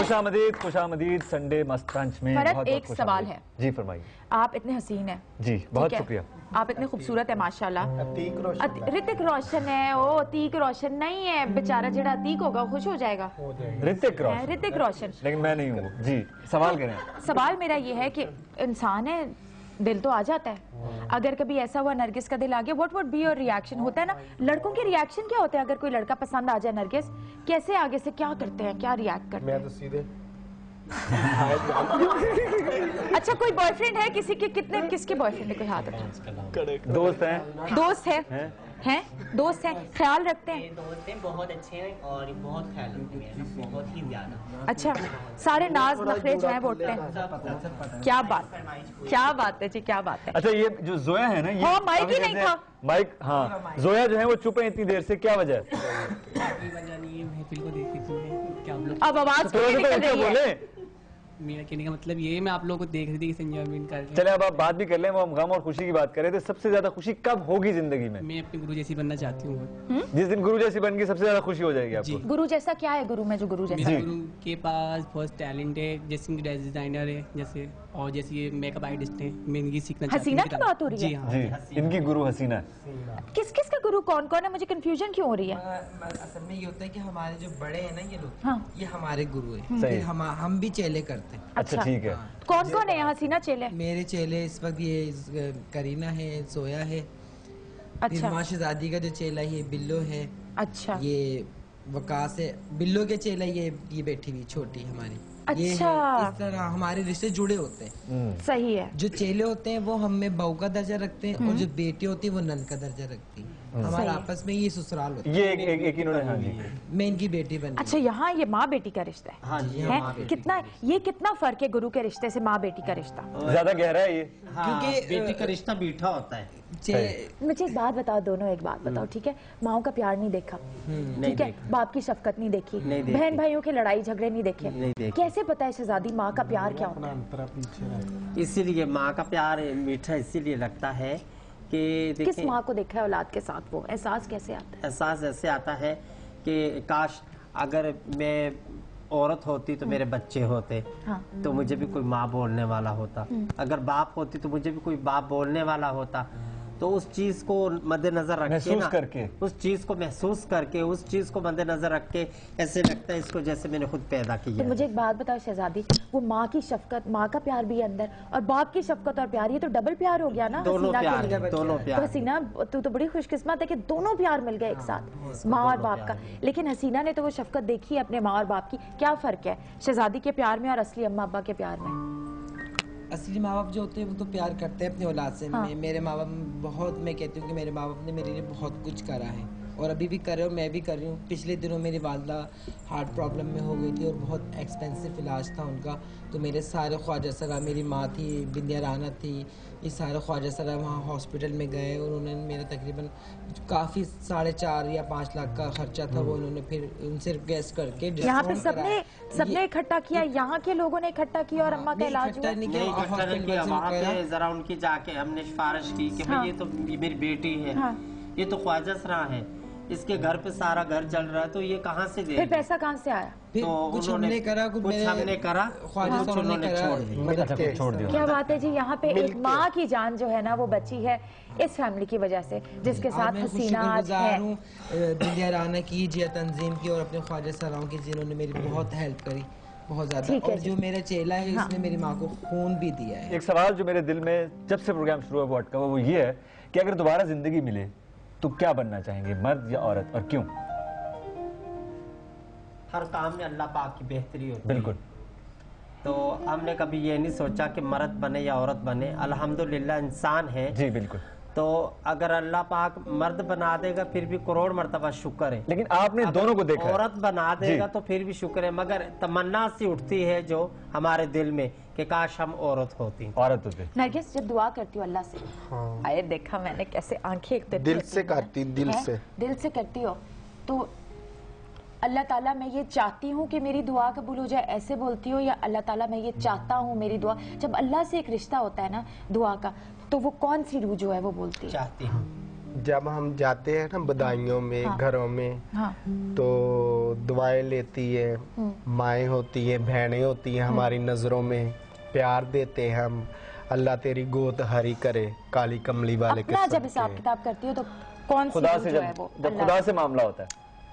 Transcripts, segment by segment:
खुशामदीद Sunday मस्त brunch में। फरत, एक सवाल है जी, फरमाइए। आप इतने हसीन हैं जी, बहुत शुक्रिया। आप इतने खूबसूरत है माशाल्लाह। ऋतिक रोशन है, ओ अतीक रोशन नहीं है बेचारा, जेड़ा अतीक होगा खुश हो जाएगा। ऋतिक रोशन, लेकिन मैं नहीं हूँ। जी, सवाल करें। सवाल मेरा ये है कि इंसान है, दिल तो आ जाता है। अगर कभी ऐसा हुआ नरगिस का दिल आ गया, what would be your reaction? होता है ना, लड़कों के रिएक्शन क्या होते हैं अगर कोई लड़का पसंद आ जाए? नरगिस कैसे आगे से क्या करते हैं, क्या रिएक्ट करते हैं? मैं तो सीधे अच्छा, कोई बॉयफ्रेंड है किसी के? किसके बॉयफ्रेंड है? कोई हाथ उठाओ। दोस्त हैं? दोस्त हैं दोस्त हैं, ख्याल रखते हैं? दोस्त हैं, बहुत अच्छे हैं और बहुत ख्याल रखते हैं, बहुत ही ज्यादा। अच्छा, सारे नाज नखरे जो हैं वो उठते हैं। क्या बात है जी, क्या बात है। अच्छा, ये जो जोया है ना, ये हाँ, माइक ही नहीं था। माइक, हाँ, जोया जो है वो चुप है इतनी देर से, क्या वजह है? अब आवाज थोड़ा सा तो निकल रही है। मेरा कहने का मतलब ये है, मैं आप लोगों को देख रही थी कि एंजॉयमेंट कर रहे हैं। चले अब आप बात भी कर लें, वो हम गम और खुशी की बात करें तो सबसे ज्यादा खुशी कब होगी जिंदगी में? मैं अपने गुरु जैसी बनना चाहती हूँ। जिस दिन गुरु जैसी बन गई सबसे ज्यादा खुशी हो जाएगी आपको। गुरु जैसा क्या है? गुरु में जो गुरु जैसा, मेरे गुरु के पास बहुत टैलेंट है, जैसे डिजाइनर है, जैसे और जैसे ये मेकअप आर्टिस्ट है, मैं इनकी सीखना चाहती हूँ। हसीना की बात हो रही है? जी हाँ जी, इनकी गुरु हसीना। किस किस का गुरु कौन कौन है? मुझे कंफ्यूजन क्यों हो रही है? असल में ये होता है कि हमारे जो बड़े हैं ना ये लोग, हाँ, ये हमारे गुरु हैं। सही। फिर हम भी चेले करते हैं। अच्छा, ठीक है। कौन कौन है यहाँ हसीना चेले? मेरे चेले इस वक्त ये करीना है, सोया है, अच्छा, फिर शहजादी का जो चेला है ये बिल्लो है, अच्छा, ये वकास है। बिल्लो के चेला ये बैठी हुई छोटी हमारी, ये है। अच्छा, इस तरह हमारे रिश्ते जुड़े होते हैं। सही है। जो चेले होते हैं वो हमें बहू का दर्जा रखते हैं और जो बेटी होती है वो नन का दर्जा रखती है। हमारा आपस में ये ससुराल होता है। ये एक इन्होंने, हाँ जी, मैं इनकी बेटी बनी। अच्छा, यहाँ ये माँ बेटी का रिश्ता है? हाँ जी, है? कितना फर्क है गुरु के रिश्ते से माँ बेटी का रिश्ता? ज्यादा गहरा है ये, क्योंकि बेटी का रिश्ता मीठा होता है। मुझे एक बात बताओ, दोनों एक बात बताओ, ठीक है? माओ का प्यार नहीं देखा, ठीक है? बाप की शफकत नहीं देखी, बहन भाइयों के लड़ाई झगड़े नहीं देखे, कैसे पता है शहजादी माँ का प्यार क्या होता है? इसीलिए माँ का प्यार मीठा इसीलिए लगता है कि किस माँ को देखा है औलाद के साथ, वो एहसास कैसे आता है? एहसास ऐसे आता है कि काश अगर मैं औरत होती तो मेरे बच्चे होते, हाँ, तो मुझे भी कोई माँ बोलने वाला होता। अगर बाप होती तो मुझे भी कोई बाप बोलने वाला होता। तो उस चीज को मद्देनजर रख के ना, उस चीज को महसूस करके, उस चीज को मद्देनजर रख के ऐसे लगता है इसको जैसे मैंने खुद पैदा किया। तो मुझे एक बात बताओ शहजादी, वो माँ की शफकत, माँ का प्यार भी है अंदर और बाप की शफकत और प्यार, ये तो डबल प्यार हो गया ना? दोनों प्यार, दोनों प्यार। तो हसीना, तू तो बड़ी खुशकिस्मत है कि दोनों प्यार मिल गए एक साथ, माँ और बाप का। लेकिन हसीना ने तो वो शफकत देखी है अपने माँ और बाप की। क्या फर्क है शहजादी के प्यार में और असली अम्मा अब्बा के प्यार में? असली माँ बाप जो होते हैं वो तो प्यार करते हैं अपनी औलाद से। हाँ। मेरे माँ बाप बहुत, मैं कहती हूँ कि मेरे माँ बाप ने मेरे लिए बहुत कुछ करा है और अभी भी कर रहे हो, मैं भी कर रही हूँ। पिछले दिनों मेरी वालदा हार्ट प्रॉब्लम में हो गई थी और बहुत एक्सपेंसिव इलाज था उनका, तो मेरे सारे ख्वाजा सरा, मेरी माँ थी, बिंदिया राना थी, ये सारे ख्वाजा सरा वहाँ हॉस्पिटल में गए और उन्होंने मेरा तकरीबन काफ़ी 4.5 या 5 लाख का खर्चा था, वो उन्होंने फिर उनसे रिक्वेस्ट करके यहाँ पे सबने इकट्ठा किया, यहाँ के लोगों ने इकट्ठा किया और अम्मा का इलाज हुआ? जरा उनकी जाके हमने सिफारिश की कि भाई ये तो मेरी बेटी है, ये तो ख्वाजा सरा है, इसके घर पे सारा घर चल रहा है, तो ये कहाँ से दे? फिर पैसा कहाँ से आया? फिर कुछ हमने करा, कुछ हमने करा, ख्वाजा सरा ने छोड़ दिया। क्या बात है जी, यहाँ पे एक माँ की जान जो है ना वो बची है इस फैमिली की वजह से, जिसके साथ हसीना आज है। बिंदिया राना की, जिया तंजीम की और अपने ख्वाजा सराओं की, जिन्होंने मेरी बहुत हेल्प करी, बहुत ज्यादा। और जो मेरा चेला है इसने मेरी माँ को खून भी दिया है। एक सवाल जो मेरे दिल में जब से प्रोग्राम शुरू हुआ अटका वो ये है कि अगर दोबारा जिंदगी मिले तो क्या बनना चाहेंगे, मर्द या औरत, और क्यों? हर काम में अल्लाह पाक की बेहतरी होती है। बिल्कुल। तो हमने कभी ये नहीं सोचा कि मर्द बने या औरत बने, अल्हम्दुलिल्लाह इंसान है। जी बिल्कुल। तो अगर अल्लाह पाक मर्द बना देगा फिर भी करोड़ मर्तबा शुक्र है, लेकिन आपने दोनों को देखा, औरत बना देगा तो फिर भी शुक्र है। मगर तमन्ना सी उठती है जो हमारे दिल में कि काश हम औरत होती, औरत होते। नरगिस जब दुआ करती हूँ अल्लाह से, आए देखा मैंने कैसे आंखें दिल से करती, दिल से करती हो, तो अल्लाह ताला मैं ये चाहती हूँ कि मेरी दुआ कबूल हो जाए, ऐसे बोलती हो, या अल्लाह ताला मैं ये चाहता हूँ मेरी दुआ? जब अल्लाह से एक रिश्ता होता है ना दुआ का, तो वो कौन सी रूह जो है वो बोलती है? चाहती हूँ। जब हम जाते हैं ना बधाइयों में, हाँ। घरों में, हाँ। तो दुआएं लेती है, माएँ होती है, बहनें होती हैं, हमारी नजरों में प्यार देते हैं हम। अल्लाह तेरी गोद हरी करे, काली कमली वाले के अपना जब सदके। हिसाब किताब करती हो तो कौन सी खुदा जो से है वो जब खुदा से मामला होता है,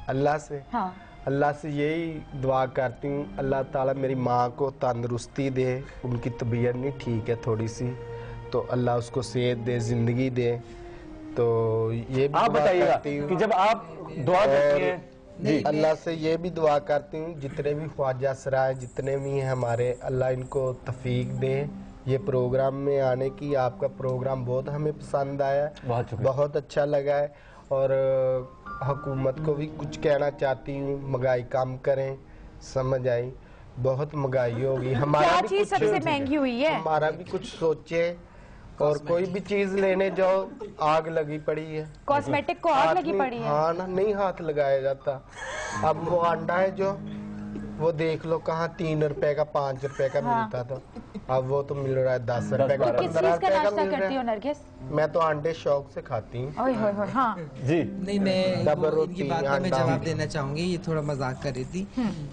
अल्लाह से, हाँ अल्लाह से यही दुआ करती हूँ, अल्लाह ताला मेरी माँ को तंदुरुस्ती दे, उनकी तबीयत नहीं ठीक है थोड़ी सी, तो अल्लाह उसको सेहत दे, जिंदगी दे। तो ये भी आप दुआ बताइएगा करती हूँ कि जब आप दुआ करती हैं जी, अल्लाह से ये भी दुआ करती हूँ, जितने भी ख्वाजा सराय जितने भी हैं हमारे, अल्लाह इनको तौफीक दे ये प्रोग्राम में आने की। आपका प्रोग्राम बहुत हमें पसंद आया, बहुत शुक्रिया। बहुत अच्छा लगा है। और हुकूमत को भी कुछ कहना चाहती हूँ, महंगाई कम करें, समझ आई, बहुत महंगाई होगी। हमारा क्या भी चीज कुछ सबसे महंगी हुई है? हमारा भी कुछ सोचे। और कोई भी चीज लेने जाओ आग लगी पड़ी है, कॉस्मेटिक को आग हाथ लगी नहीं- पड़ी है। हाँ ना, नहीं हाथ लगाया जाता। अब वो अंडा है जो, वो देख लो कहाँ 3 रुपए का 5 रुपए का हाँ। मिलता था, अब वो तो मिल रहा है 10 रुपए का, तो किस 15 चीज का रुपए का नाश्ता मिल करती रहा हो है। नरगिस? मैं तो अंडे शौक से खाती हूँ। ओए होए होए, हाँ जी नहीं, मैं डबल वो इनकी रोटी, बात का मैं अंडा। जवाब देना चाहूंगी। ये थोड़ा मजाक कर रही थी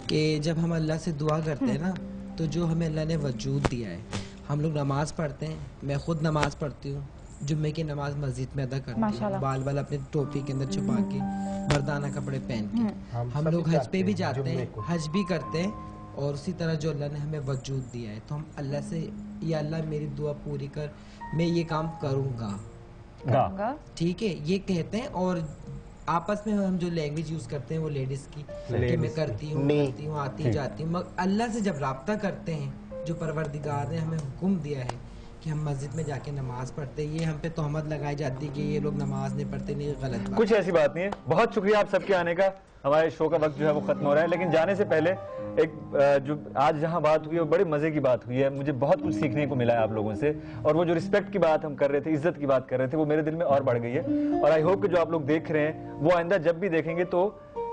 कि जब हम अल्लाह से दुआ करते हैं ना, तो जो हमें अल्लाह ने वजूद दिया है, हम लोग नमाज पढ़ते हैं, मैं खुद नमाज पढ़ती हूँ, जुम्मे की नमाज मस्जिद में अदा करती माशाल्लाह। हूँ, बाल बाल अपने टोपी के अंदर छुपा के, मर्दाना कपड़े पहन के। हम लोग हज पे भी जाते हैं, हज भी करते हैं, और उसी तरह जो अल्लाह ने हमें वजूद दिया है, तो हम अल्लाह से, या अल्लाह मेरी दुआ पूरी कर, मैं ये काम करूँगा, हाँ। ठीक है, ये कहते हैं। और आपस में हम जो लैंग्वेज यूज करते हैं वो लेडीज की, कि मैं करती हूँ आती जाती हूँ, मगर अल्लाह से जब राब्ता करते हैं, जो परवरदिगार ने हमें हुक्म दिया है कि हम मस्जिद में जाके नमाज पढ़ते हैं, ये हम पे तोहमत लगाई जाती है कि ये लोग नमाज नहीं पढ़ते, नहीं, ये गलत बात। कुछ ऐसी बात नहीं है। बहुत शुक्रिया आप सबके आने का। हमारे शो का वक्त जो है वो खत्म हो रहा है, लेकिन जाने से पहले एक जो आज जहां बात हुई है वो बड़े मजे की बात हुई है। मुझे बहुत कुछ सीखने को मिला है आप लोगों से, और वो जो रिस्पेक्ट की बात हम कर रहे थे, इज्जत की बात कर रहे थे, वो मेरे दिल में और बढ़ गई है। और आई होप कि जो आप लोग देख रहे हैं वो आइंदा जब भी देखेंगे तो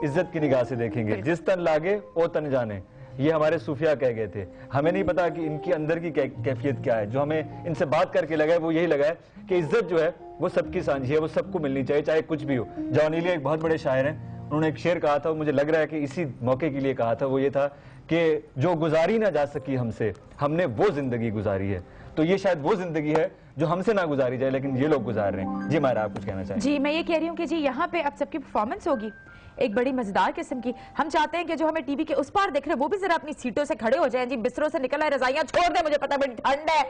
इज्जत की निगाह से देखेंगे। जिस तन लागे वो तन जाने, ये हमारे सूफिया कह गए थे। हमें नहीं पता कि इनकी अंदर की कैफियत क्या है। जो हमें इनसे बात करके लगा है वो यही लगा है कि इज्जत जो है वो सबकी सांझी है, वो सबको मिलनी चाहिए, चाहे कुछ भी हो। जॉन इलिया एक बहुत बड़े शायर हैं, उन्होंने एक शेर कहा था, मुझे लग रहा है कि इसी मौके के लिए कहा था। वो ये था कि जो गुजारी ना जा सकी हमसे, हमने वो जिंदगी गुजारी है। तो ये शायद वो जिंदगी है जो हमसे ना गुजारी जाए, लेकिन ये लोग गुजार रहे हैं। जी मायरा, आप कुछ कहना चाहेंगे? जी, मैं ये कह रही हूँ कि जी यहाँ पे अब सबकी परफॉर्मेंस होगी एक बड़ी मजेदार किस्म की। हम चाहते हैं कि जो हमें टीवी के उस पार देख रहे हैं वो भी जरा अपनी सीटों से खड़े हो जाएं जी, बिस्तरों से निकल आए, रजाइयां छोड़ दें, मुझे पता है बड़ी ठंड है,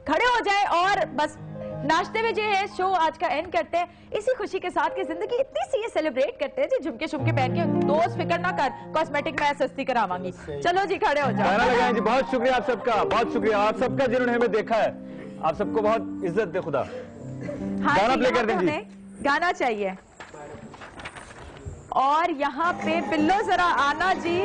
खड़े हो जाए और बस नाश्ते में जो है शो आज का एंड करते हैं इसी खुशी के साथ कि जिंदगी इतनी सी है, सेलिब्रेट करते हैं जी, झुमके शुमके पहन के। दोस्त फिक्र ना कर, कॉस्मेटिक मैं सस्ती करावांगी। चलो जी खड़े हो जाओ। गाना लगाएं जी। बहुत शुक्रिया आप सबका, बहुत शुक्रिया आप सबका जिन्होंने हमें देखा है। आप सबको बहुत इज्जत दे खुदा। हाँ गाना जी, प्ले कर यहाँ दें पे जी। हमें गाना चाहिए और यहाँ पे पिल्लो जरा आना जी।